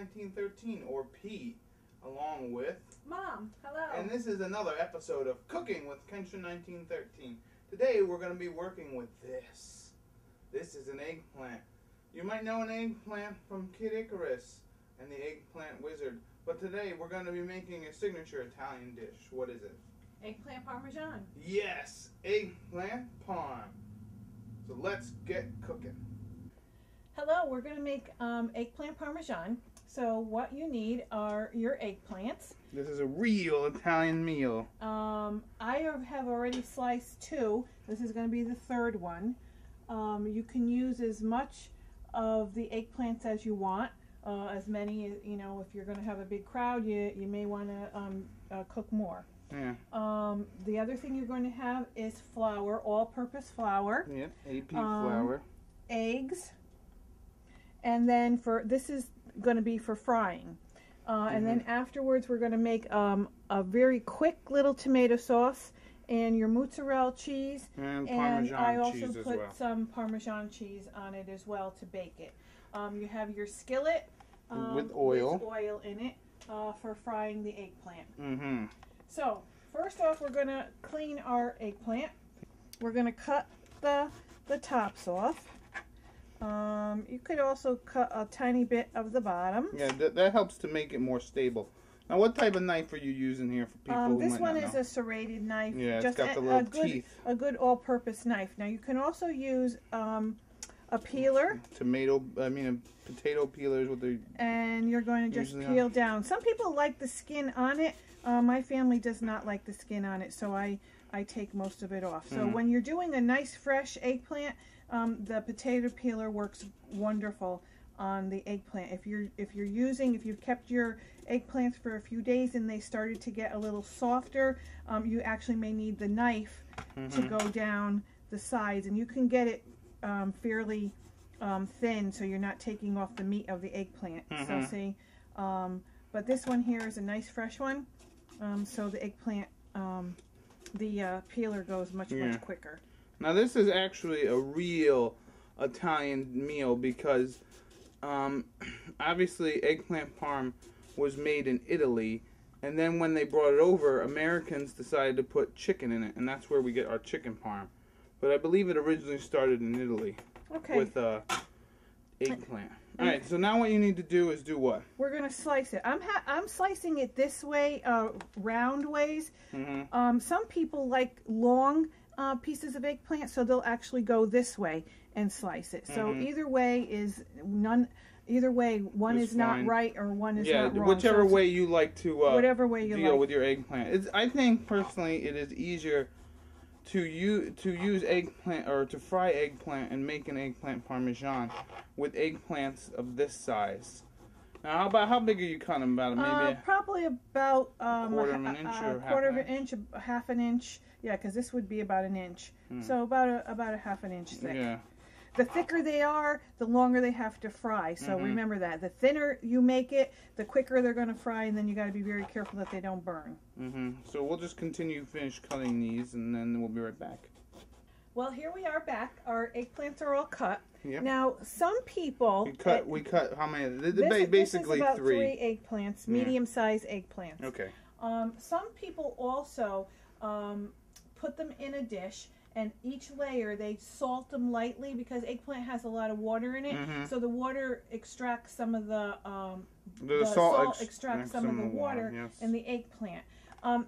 Kenshin1913, or Pete, along with Mom. Hello. And this is another episode of Cooking with Kenshin1913. Today we're going to be working with this. This is an eggplant. You might know an eggplant from Kid Icarus and the Eggplant Wizard, but today we're going to be making a signature Italian dish. What is it? Eggplant Parmesan. Yes, eggplant parm. So let's get cooking. Hello, we're going to make eggplant Parmesan. So what you need are your eggplants. This is a real Italian meal. I have already sliced 2. This is going to be the 3rd one. You can use as much of the eggplants as you want. As many, you know, if you're going to have a big crowd, you may want to cook more. Yeah. The other thing you're going to have is flour, all-purpose flour. Yep, AP flour. Eggs. And then this is going to be for frying. And then afterwards we're going to make a very quick little tomato sauce and your mozzarella cheese. And I also put some Parmesan cheese on it as well to bake it. You have your skillet with oil in it for frying the eggplant. So first off, we're going to clean our eggplant. We're going to cut the tops off. You could also cut a tiny bit of the bottom. Yeah, that helps to make it more stable. Now, what type of knife are you using here for people who might not know? This one is a serrated knife. Yeah, it's got the little teeth. A good all-purpose knife. Now, you can also use a peeler. Potato peelers with the. And you're going to just peel down. Some people like the skin on it. My family does not like the skin on it, so I take most of it off. So when you're doing a nice fresh eggplant, the potato peeler works wonderful on the eggplant. If you've kept your eggplants for a few days and they started to get a little softer, you actually may need the knife to go down the sides, and you can get it fairly thin, so you're not taking off the meat of the eggplant. So see, but this one here is a nice fresh one, so the eggplant, the peeler goes much quicker. Now this is actually a real Italian meal because obviously eggplant parm was made in Italy, and then when they brought it over, Americans decided to put chicken in it, and that's where we get our chicken parm. But I believe it originally started in Italy with eggplant. Alright, so now what you need to do is do what? We're going to slice it. I'm slicing it this way, round ways. Some people like long pieces of eggplant, so they'll actually go this way and slice it. So either way is one is not right or one is not wrong. Whichever way you like to whatever way you deal like with your eggplant. I think personally it is easier to use eggplant or to fry eggplant and make an eggplant parmesan with eggplants of this size. Now, how big are you cutting them? About maybe probably about a quarter of an inch or quarter of an inch, half an inch. Yeah, because this would be about an inch. So about a half an inch thick. Yeah. The thicker they are, the longer they have to fry. So remember that. The thinner you make it, the quicker they're going to fry, and then you got to be very careful that they don't burn. So we'll just finish cutting these, and then we'll be right back. Well, here we are back. Our eggplants are all cut. Yep. Now, some people... We cut how many? Basically this is about 3 eggplants, medium-sized eggplants. Okay. Some people also put them in a dish, and each layer they salt them lightly because eggplant has a lot of water in it. So the water extracts some of the salt extracts some of the water in the eggplant.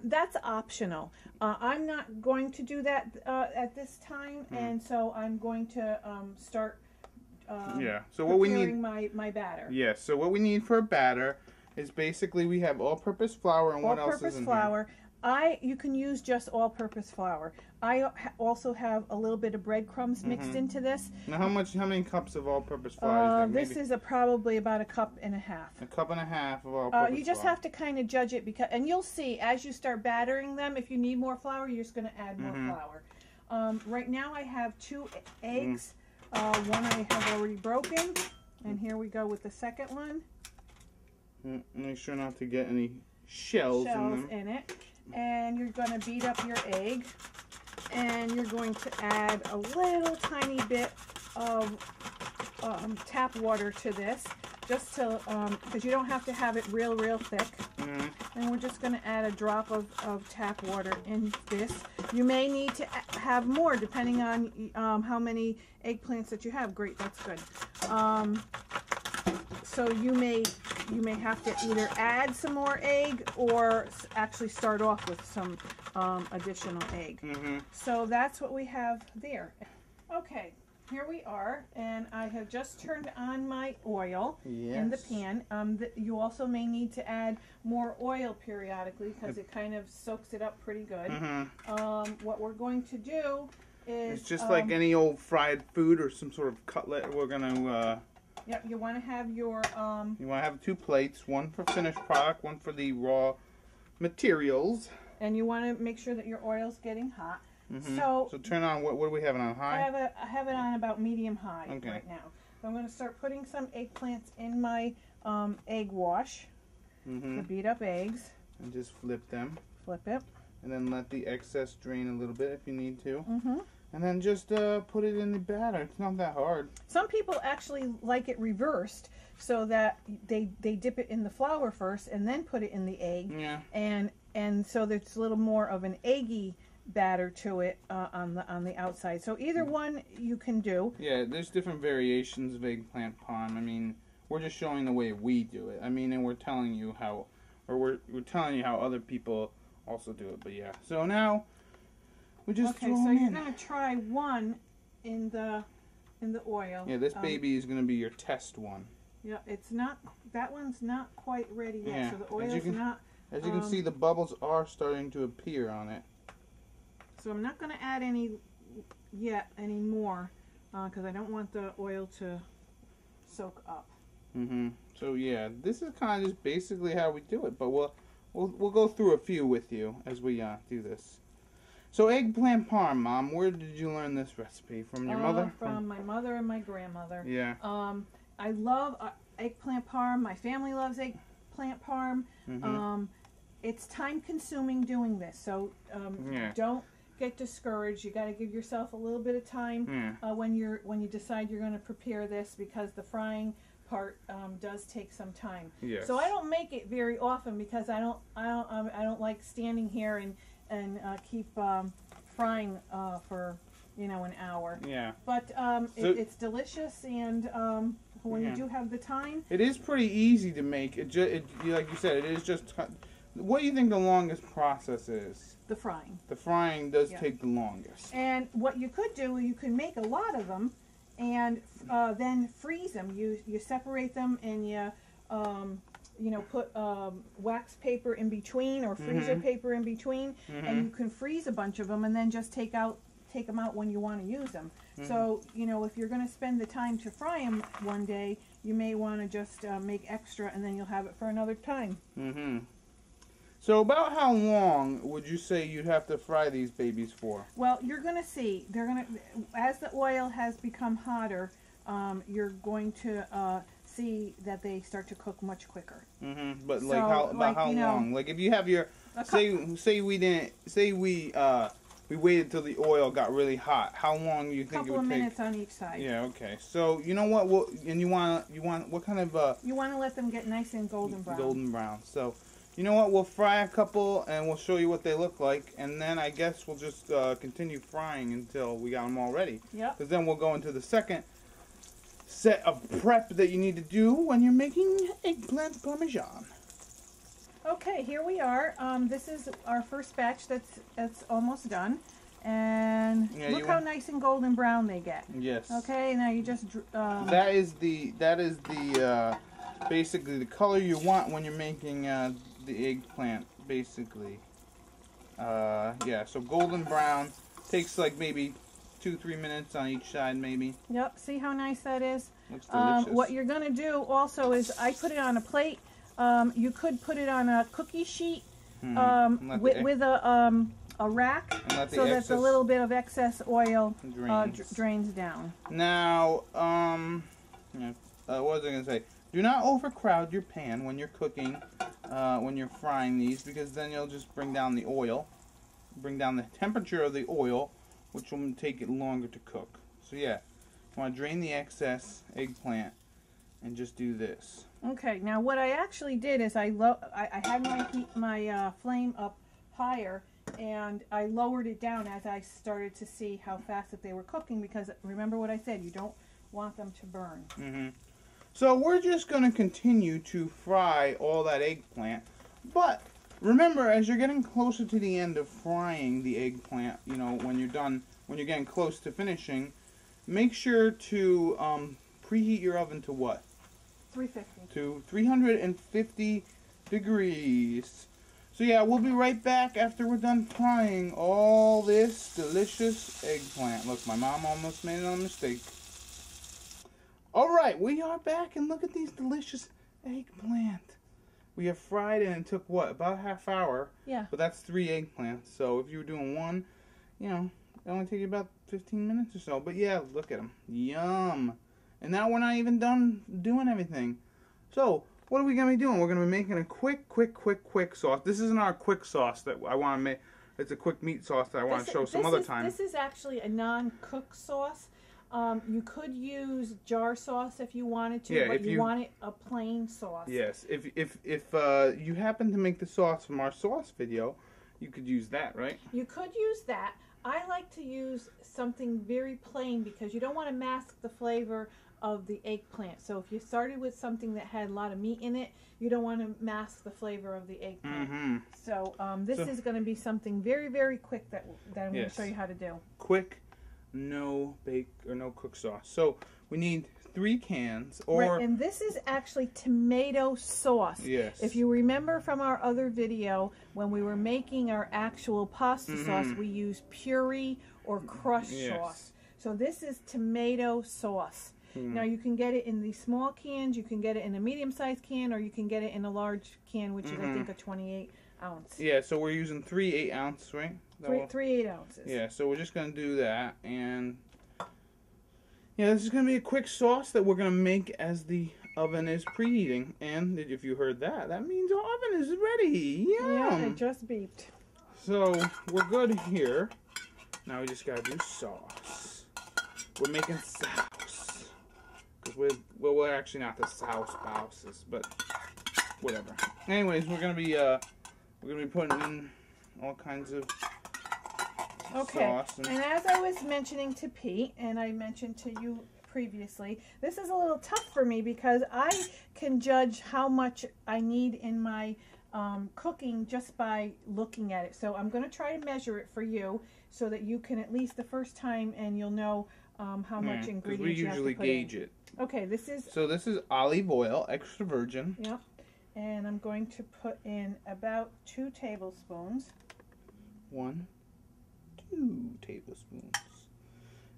That's optional. I'm not going to do that at this time, and so I'm going to start so what we need my batter. Yes, so what we need for a batter is basically we have all-purpose flour, and what else is in flour. You can use just all-purpose flour. I also have a little bit of breadcrumbs mixed into this. Now, how many cups of all-purpose flour is there? This is probably about 1.5 cups. 1.5 cups of all-purpose flour. You just have to kind of judge it, and you'll see as you start battering them. If you need more flour, you're just going to add more flour. Right now, I have 2 eggs. One I have already broken, and here we go with the second one. Make sure not to get any shells in it. And you're going to beat up your egg, and you're going to add a little tiny bit of tap water to this, just to, because you don't have to have it real thick. And we're just going to add a drop of tap water in this. You may need to have more depending on how many eggplants that you have. Great, that's good. So you may have to either add some more egg or actually start off with some additional egg. So that's what we have there. Okay, here we are, and I have just turned on my oil in the pan. You also may need to add more oil periodically because it kind of soaks it up pretty good. What we're going to do is... It's just like any old fried food or some sort of cutlet. We're going to... Yep, you want to have your... You want to have 2 plates, one for finished product, one for the raw materials. And you want to make sure that your oil's getting hot. So turn on, what do we have it on, high? I have it on about medium-high right now. So I'm going to start putting some eggplants in my egg wash, the beat up eggs. And just flip them. Flip it. And then let the excess drain a little bit if you need to. And then just put it in the batter. It's not that hard. Some people actually like it reversed, so that they dip it in the flour first and then put it in the egg. And so there's a little more of an eggy batter to it on the outside. So either one you can do. Yeah, there's different variations of eggplant parm. I mean, we're just showing the way we do it. I mean, and we're telling you how, or we're telling you how other people also do it. But yeah, so now we just okay. So you're gonna try one in the oil. Yeah, this baby is gonna be your test one. Yeah, it's not. That one's not quite ready yet. Yeah. So the oil's not. As you can see, the bubbles are starting to appear on it. So I'm not going to add any more because I don't want the oil to soak up. So yeah, this is kind of just basically how we do it, but we'll go through a few with you as we do this. So eggplant parm, Mom, where did you learn this recipe? From your mother? From my mother and my grandmother. Yeah. I love eggplant parm. My family loves eggplant parm. It's time consuming doing this, so don't get discouraged. You got to give yourself a little bit of time when you decide you're going to prepare this, because the frying part does take some time. Yes. So I don't make it very often because I don't like standing here and keep frying for an hour. Yeah. But it's delicious, and when you do have the time, it is pretty easy to make. Like you said, it is just. What do you think the longest process is? The frying. The frying does take the longest. And what you could do, you can make a lot of them and then freeze them. You separate them and you put wax paper in between or freezer paper in between, and you can freeze a bunch of them and then just take them out when you want to use them. So, if you're going to spend the time to fry them one day, you may want to just make extra, and then you'll have it for another time. So about how long would you say you'd have to fry these babies for? Well, you're going to see. As the oil has become hotter, you're going to see that they start to cook much quicker. But like how long? Like if you have your say we waited till the oil got really hot. How long do you think it would take? A couple of minutes on each side. Yeah. Okay. So you know what? And you want what kind of? You want to let them get nice and golden brown. Golden brown. So. You know what, we'll fry a couple and we'll show you what they look like, and then I guess we'll just continue frying until we got them all ready. Yep. Because then we'll go into the second set of prep that you need to do when you're making eggplant parmesan. Okay, here we are. This is our first batch that's almost done. And look how nice and golden brown they get. Yes. Okay, now you just... That is the basically the color you want when you're making the eggplant, basically. Yeah, so golden brown. Takes like maybe 2-3 minutes on each side, maybe. Yep, see how nice that is? Looks delicious. What you're going to do also is, I put it on a plate. You could put it on a cookie sheet with a rack, so that a little bit of excess oil drains down. Now, what was I going to say? Do not overcrowd your pan when you're cooking, when you're frying these, because then you'll just bring down the oil, bring down the temperature of the oil, which will take it longer to cook. So yeah, I want to drain the excess eggplant and just do this. Okay, now what I actually did is I had my flame up higher, and I lowered it down as I started to see how fast that they were cooking, because remember what I said, you don't want them to burn. Mm-hmm. So we're just going to continue to fry all that eggplant, but remember, as you're getting closer to the end of frying the eggplant, you know, when you're getting close to finishing, make sure to preheat your oven to what? 350. To 350 degrees. So yeah, we'll be right back after we're done frying all this delicious eggplant. Look, my mom almost made a mistake. Alright, we are back, and look at these delicious eggplant. We have fried, and it took, what, about a half hour? Yeah. But that's 3 eggplants, so if you were doing one, you know, it only take you about 15 minutes or so. But yeah, look at them. Yum. And now we're not even done doing everything. So, what are we going to be doing? We're going to be making a quick sauce. This isn't our quick sauce that I want to make. It's a quick meat sauce that I want to show some other time. This is actually a non-cook sauce. You could use jar sauce if you wanted to, but you want it a plain sauce. Yes. If you happen to make the sauce from our sauce video, you could use that, right? You could use that. I like to use something very plain because you don't want to mask the flavor of the eggplant. So if you started with something that had a lot of meat in it, you don't want to mask the flavor of the eggplant. Mm-hmm. So this is going to be something very quick that I'm going to show you how to do. Quick, no bake or no cook sauce. So we need 3 cans, or right, and this is actually tomato sauce. Yes. If you remember from our other video, when we were making our actual pasta sauce, we used puree or crushed sauce. So this is tomato sauce. Now you can get it in the small cans, you can get it in a medium-sized can, or you can get it in a large can, which is I think a 28 ounce. Yeah, so we're using 3 8-ounce, right? 3 8-ounces. Yeah, so we're just going to do that, and yeah, this is going to be a quick sauce that we're going to make as the oven is preheating. And if you heard that, that means our oven is ready. Yum! Yeah, it just beeped. So we're good here. Now we just got to do sauce. We're making sauce. Because we're actually not the sauce bouses, but whatever. Anyways, we're going to be putting in all kinds of sauce. And as I was mentioning to Pete, and I mentioned to you previously, this is a little tough for me because I can judge how much I need in my cooking just by looking at it. So I'm going to try to measure it for you so that you can at least the first time, and you'll know how much ingredients you have to put in. We usually gauge it. Okay, this is olive oil, extra virgin. Yep. And I'm going to put in about 2 tablespoons. 1, 2 tablespoons.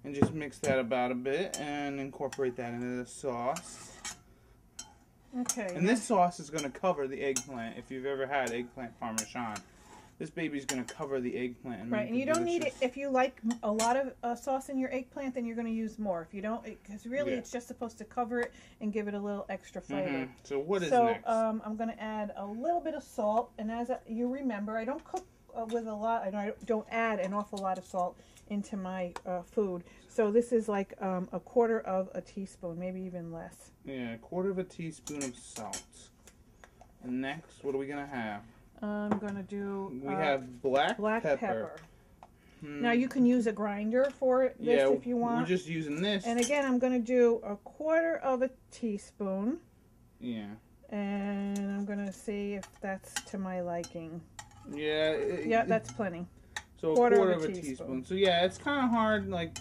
And just mix that about a bit and incorporate that into the sauce. Okay. And this sauce is going to cover the eggplant. If you've ever had eggplant parmesan, this baby's going to cover the eggplant. And right, and you don't need it. If you like a lot of sauce in your eggplant, then you're going to use more. If you don't, because really it's just supposed to cover it and give it a little extra flavor. So what is next? So I'm going to add a little bit of salt. And as you remember, I don't cook with a lot. I don't add an awful lot of salt into my food. So this is like a 1/4 of a teaspoon, maybe even less. Yeah, 1/4 teaspoon of salt. And next, what are we going to have? I'm going to do... We have black pepper. Now you can use a grinder for this if you want. We're just using this. And again, I'm going to do a 1/4 of a teaspoon. Yeah. And I'm going to see if that's to my liking. Yeah. Yeah, that's plenty. So a 1/4 of a teaspoon. So yeah, it's kind of hard, like,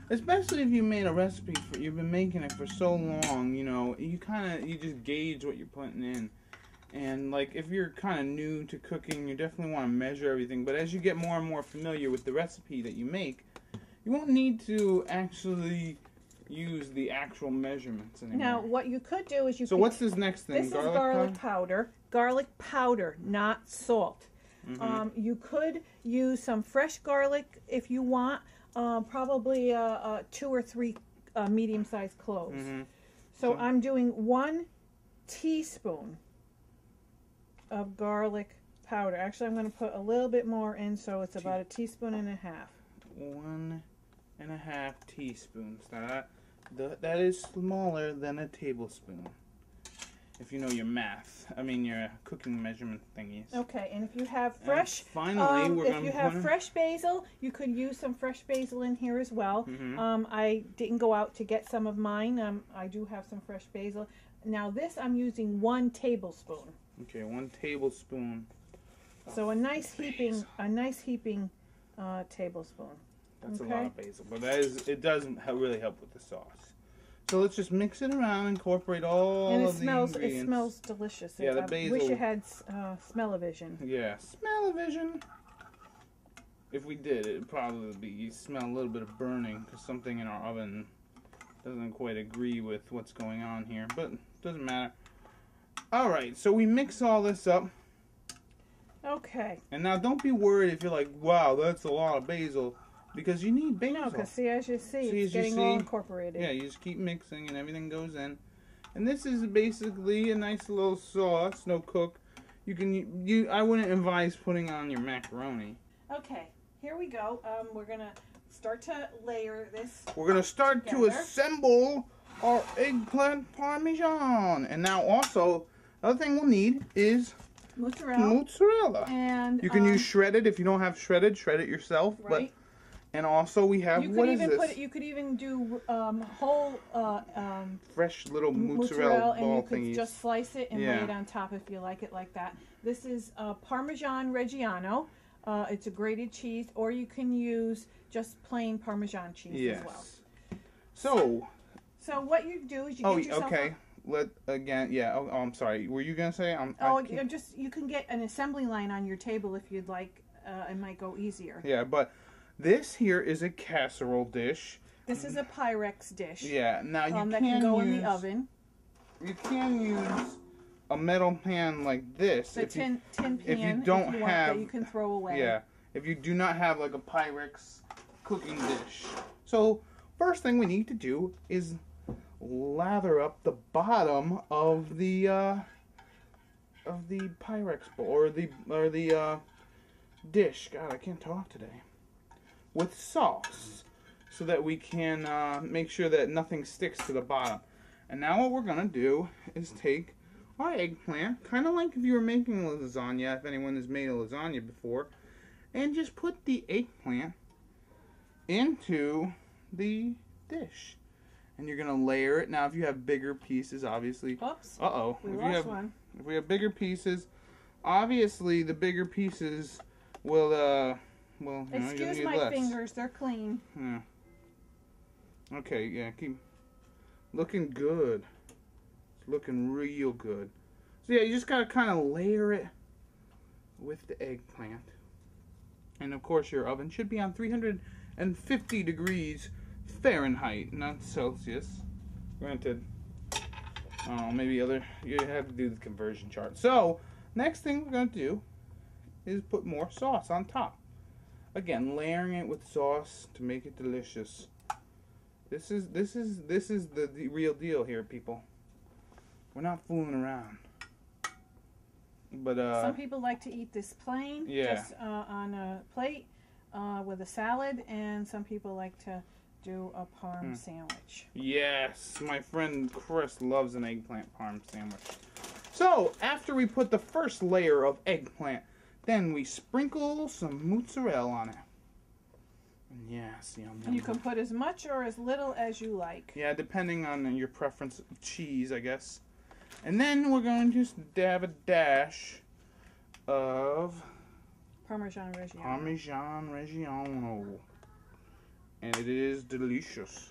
especially if you made a recipe you've been making it for so long, you know, you just gauge what you're putting in. And like, if you're kind of new to cooking, you definitely want to measure everything. But as you get more and more familiar with the recipe that you make, you won't need to actually use the actual measurements anymore. Now, what you could do is So what's this next thing? This is garlic powder. Garlic powder, not salt. You could use some fresh garlic if you want. Probably 2 or 3 medium-sized cloves. So I'm doing 1 teaspoon of garlic powder. Actually, I'm going to put a little bit more in, so it's about 1.5 teaspoons. 1.5 teaspoons. Now That is smaller than a tablespoon. If you know your math, I mean your cooking measurement thingies. Okay, and if you have fresh, if you have fresh basil, you could use some fresh basil in here as well. I didn't go out to get some of mine. I do have some fresh basil. Now this, I'm using 1 tablespoon. Okay, 1 tablespoon. So a nice heaping tablespoon. That's a lot of basil, but it does really help with the sauce. So let's just mix it around, incorporate all of the ingredients. It smells delicious. Yeah, the basil. I wish it had smell-o-vision. Yeah, smell-o-vision. If we did, it'd probably be smell a little bit of burning because something in our oven doesn't quite agree with what's going on here, but it doesn't matter. All right, so we mix all this up. Okay. And now don't be worried if you're like, wow, that's a lot of basil. Because you need basil. No, because see, as you see, it's getting all incorporated. Yeah, you just keep mixing and everything goes in. And this is basically a nice little sauce, no cook. I wouldn't advise putting on your macaroni. Okay, here we go. We're gonna start to layer this. We're gonna start to assemble our eggplant parmesan. And now also, another thing we'll need is mozzarella. And you can use shredded if you don't have shredded. Shred it yourself. Right. And also we have, what is this? You could even do whole fresh little mozzarella ball and you could just slice it and lay it on top if you like it like that. This is Parmesan Reggiano. It's a grated cheese, or you can use just plain Parmesan cheese as well. So what you do is you get yourself I'm sorry. Were you gonna say? You can get an assembly line on your table if you'd like. It might go easier. Yeah, but this here is a casserole dish. This is a Pyrex dish. Yeah, now you that can go in the oven. You can use a metal pan like this. A tin pan. If you don't have, that you can throw away. Yeah, if you do not have like a Pyrex cooking dish. So first thing we need to do is lather up the bottom of the Pyrex bowl or the dish. God, I can't talk today. With sauce, so that we can make sure that nothing sticks to the bottom. And now what we're gonna do is take our eggplant, kind of like if you were making lasagna, if anyone has made a lasagna before, and just put the eggplant into the dish. And you're gonna layer it. Now, if you have bigger pieces, obviously. Oops. We lost one. If we have bigger pieces, obviously the bigger pieces will. Well, excuse my fingers, they're clean. Yeah. Okay, yeah, keep looking good. It's looking real good. So yeah, you just gotta kind of layer it with the eggplant. And of course your oven should be on 350 degrees Fahrenheit, not Celsius. Granted, maybe you have to do the conversion chart. So, next thing we're gonna do is put more sauce on top. Again, layering it with sauce to make it delicious. This is the real deal here, people. We're not fooling around. But some people like to eat this plain, just on a plate with a salad, and some people like to do a parm sandwich. Yes, my friend Chris loves an eggplant parm sandwich. So after we put the first layer of eggplant, then we sprinkle some mozzarella on it. Yes, you can put as much or as little as you like. Yeah, depending on your preference of cheese, I guess. And then we're going to dab a dash of Parmesan Reggiano. Parmesan Reggiano. And it is delicious.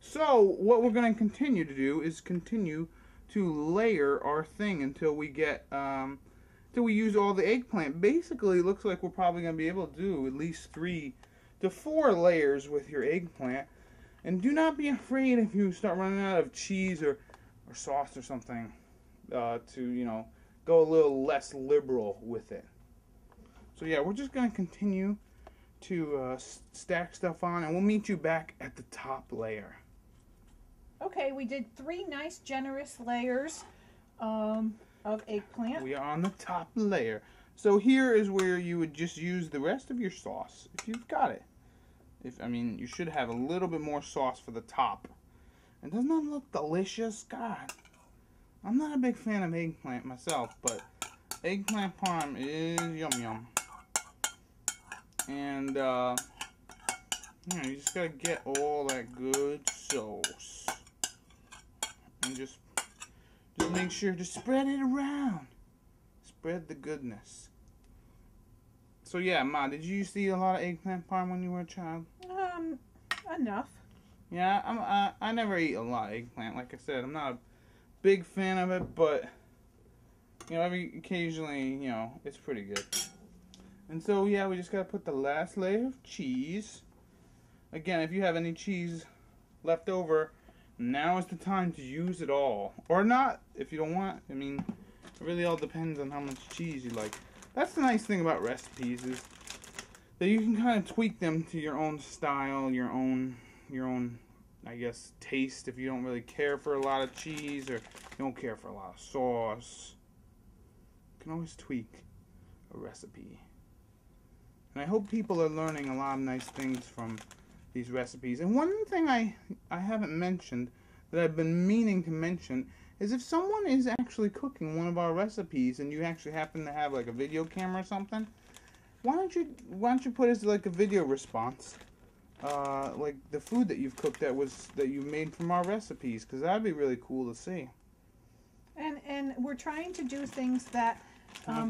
So, what we're going to continue to do is continue to layer our thing until we get, until we use all the eggplant. Basically, it looks like we're probably going to be able to do at least 3 to 4 layers with your eggplant. And do not be afraid if you start running out of cheese or sauce or something to, go a little less liberal with it. So yeah, we're just going to continue to stack stuff on, and we'll meet you back at the top layer. Okay, we did 3 nice, generous layers of eggplant. We are on the top layer. So here is where you would just use the rest of your sauce, if you've got it. You should have a little bit more sauce for the top. And doesn't that look delicious? God, I'm not a big fan of eggplant myself, but eggplant parm is yum yum. And you just gotta get all that good sauce, and just make sure to spread it around. Spread the goodness. So yeah, Ma, did you used to eat a lot of eggplant parm when you were a child? Enough. Yeah, I never eat a lot of eggplant. Like I said, I'm not a big fan of it, but you know, occasionally, you know, it's pretty good. And so yeah, we just gotta put the last layer of cheese. Again, if you have any cheese left over, now is the time to use it all, or not if you don't want. I mean, it really all depends on how much cheese you like. That's the nice thing about recipes, is that you can kind of tweak them to your own style, your own, I guess, taste. If you don't really care for a lot of cheese, or you don't care for a lot of sauce, you can always tweak a recipe. And I hope people are learning a lot of nice things from these recipes. And one thing I haven't mentioned that I've been meaning to mention is if someone is actually cooking one of our recipes and you actually happen to have like a video camera or something, why don't you put as like a video response, like the food that you've cooked that you made from our recipes, because that'd be really cool to see. And we're trying to do things that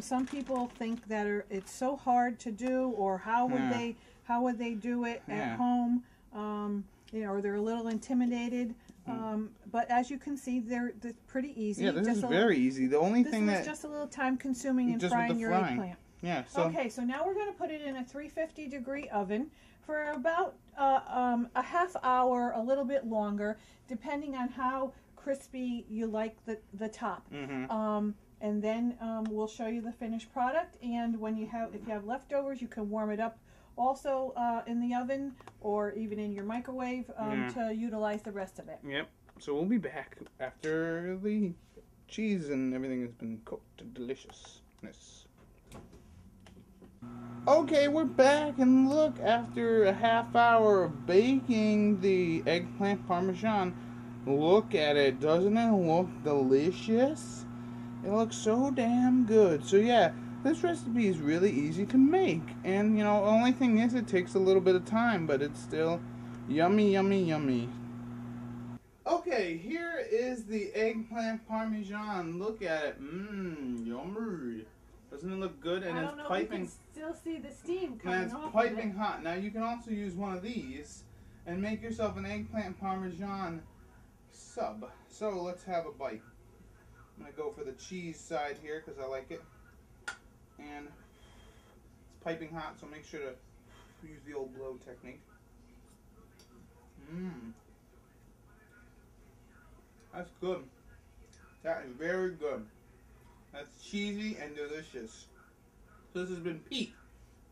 some people think that it's so hard to do, or how would they do it at home, you know, or they're a little intimidated. But as you can see, they're pretty easy. Yeah, this is very easy. The only thing is just a little time consuming in frying your eggplant. Yeah. Okay, so now we're going to put it in a 350-degree oven for about a half hour, a little bit longer, depending on how crispy you like the top. And then we'll show you the finished product. And if you have leftovers, you can warm it up also in the oven, or even in your microwave to utilize the rest of it. Yep. So we'll be back after the cheese and everything has been cooked to deliciousness. Okay, we're back, and look, after a half hour of baking the eggplant parmesan, look at it. Doesn't it look delicious? It looks so damn good. So yeah, this recipe is really easy to make, and you know, the only thing is it takes a little bit of time, but it's still yummy, yummy, yummy. Okay, here is the eggplant parmesan. Look at it. Yummy. Doesn't it look good? And I don't know if you can still see the steam coming off. And it's piping hot. Now you can also use one of these and make yourself an eggplant parmesan sub. So let's have a bite. I'm going to go for the cheese side here because I like it. And it's piping hot, so make sure to use the old blow technique. That's good. That is very good. That's cheesy and delicious. So this has been Pete,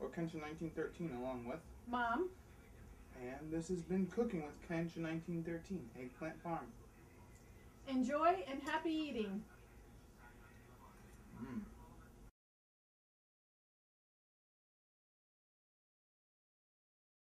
or Kenshin1913, along with Mom. And this has been Cooking with Kenshin1913, Eggplant Parm. Enjoy and happy eating.